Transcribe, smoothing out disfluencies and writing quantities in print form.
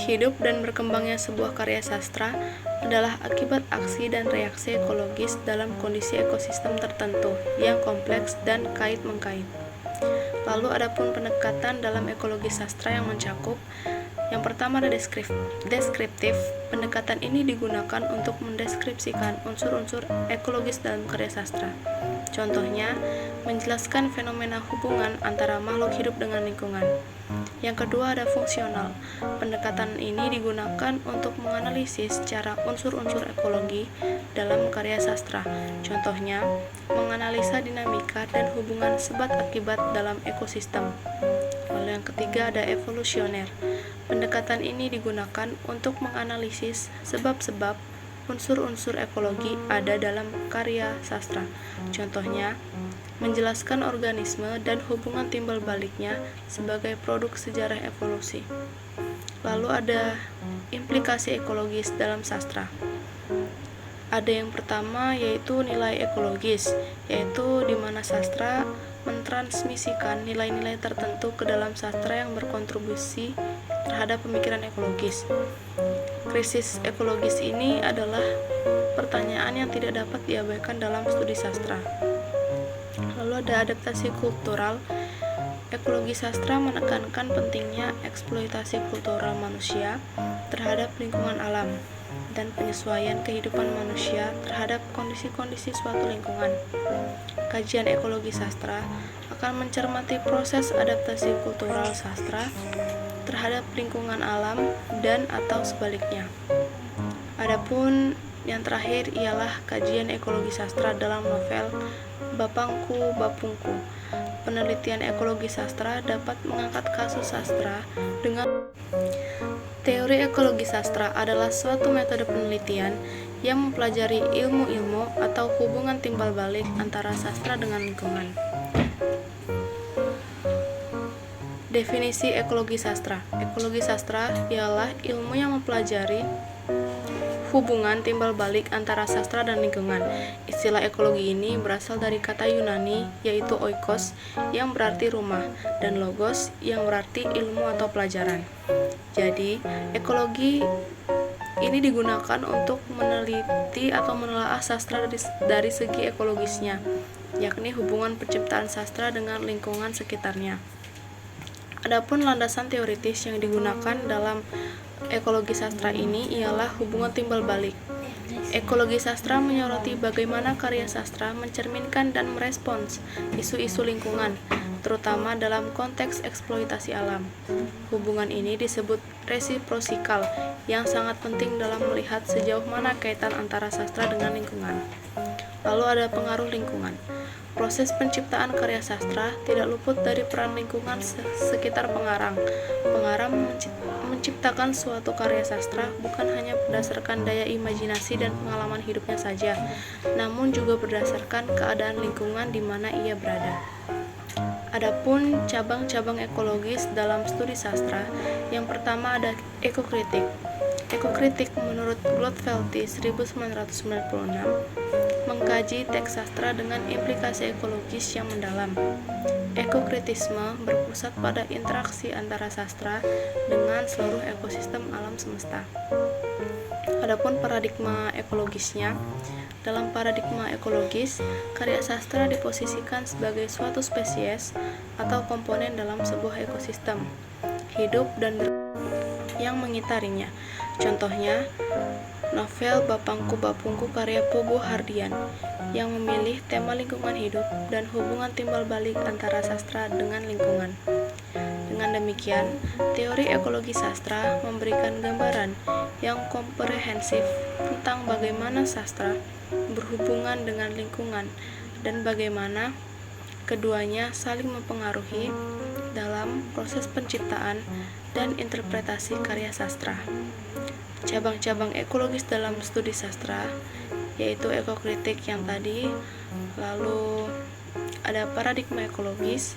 Hidup dan berkembangnya sebuah karya sastra adalah akibat aksi dan reaksi ekologis dalam kondisi ekosistem tertentu yang kompleks dan kait-mengkait. Lalu adapun pendekatan dalam ekologi sastra yang mencakup. Yang pertama ada deskriptif. Pendekatan ini digunakan untuk mendeskripsikan unsur-unsur ekologis dalam karya sastra. Contohnya, menjelaskan fenomena hubungan antara makhluk hidup dengan lingkungan. Yang kedua ada fungsional. Pendekatan ini digunakan untuk menganalisis secara unsur-unsur ekologi dalam karya sastra. Contohnya, menganalisa dinamika dan hubungan sebab akibat dalam ekosistem. Lalu yang ketiga ada evolusioner. Pendekatan ini digunakan untuk menganalisis sebab-sebab unsur-unsur ekologi ada dalam karya sastra. Contohnya, menjelaskan organisme dan hubungan timbal baliknya sebagai produk sejarah evolusi. Lalu ada implikasi ekologis dalam sastra. Ada yang pertama yaitu nilai ekologis, yaitu di mana sastra mentransmisikan nilai-nilai tertentu ke dalam sastra yang berkontribusi terhadap pemikiran ekologis. Krisis ekologis ini adalah pertanyaan yang tidak dapat diabaikan dalam studi sastra. Lalu ada adaptasi kultural. Ekologi sastra menekankan pentingnya eksploitasi kultural manusia terhadap lingkungan alam dan penyesuaian kehidupan manusia terhadap kondisi-kondisi suatu lingkungan. Kajian ekologi sastra akan mencermati proses adaptasi kultural sastra terhadap lingkungan alam dan atau sebaliknya. Adapun yang terakhir ialah kajian ekologi sastra dalam novel Bapangku Bapungku. Penelitian ekologi sastra dapat mengangkat kasus sastra dengan teori ekologi sastra adalah suatu metode penelitian yang mempelajari ilmu-ilmu atau hubungan timbal balik antara sastra dengan lingkungan. Definisi ekologi sastra. Ekologi sastra ialah ilmu yang mempelajari hubungan timbal balik antara sastra dan lingkungan. Istilah ekologi ini berasal dari kata Yunani yaitu oikos yang berarti rumah dan logos yang berarti ilmu atau pelajaran. Jadi, ekologi ini digunakan untuk meneliti atau menelaah sastra dari segi ekologisnya, yakni hubungan penciptaan sastra dengan lingkungan sekitarnya. Adapun landasan teoritis yang digunakan dalam ekologi sastra ini ialah hubungan timbal balik. Ekologi sastra menyoroti bagaimana karya sastra mencerminkan dan merespons isu-isu lingkungan, terutama dalam konteks eksploitasi alam. Hubungan ini disebut resiprosikal, yang sangat penting dalam melihat sejauh mana kaitan antara sastra dengan lingkungan. Lalu ada pengaruh lingkungan. Proses penciptaan karya sastra tidak luput dari peran lingkungan sekitar pengarang. Pengarang menciptakan suatu karya sastra bukan hanya berdasarkan daya imajinasi dan pengalaman hidupnya saja, namun juga berdasarkan keadaan lingkungan di mana ia berada. Adapun cabang-cabang ekologis dalam studi sastra, yang pertama ada ekokritik. Ekokritik menurut Glotfelty 1996 mengkaji teks sastra dengan implikasi ekologis yang mendalam. Ekokritisme berpusat pada interaksi antara sastra dengan seluruh ekosistem alam semesta. Adapun paradigma ekologisnya, dalam paradigma ekologis, karya sastra diposisikan sebagai suatu spesies atau komponen dalam sebuah ekosistem hidup dan yang mengitarinya. Contohnya, novel Bapangku Bapungku karya Pugu Hardian yang memilih tema lingkungan hidup dan hubungan timbal balik antara sastra dengan lingkungan. Dengan demikian, teori ekologi sastra memberikan gambaran yang komprehensif tentang bagaimana sastra berhubungan dengan lingkungan dan bagaimana keduanya saling mempengaruhi dalam proses penciptaan dan interpretasi karya sastra. Cabang-cabang ekologis dalam studi sastra yaitu ekokritik yang tadi, lalu ada paradigma ekologis,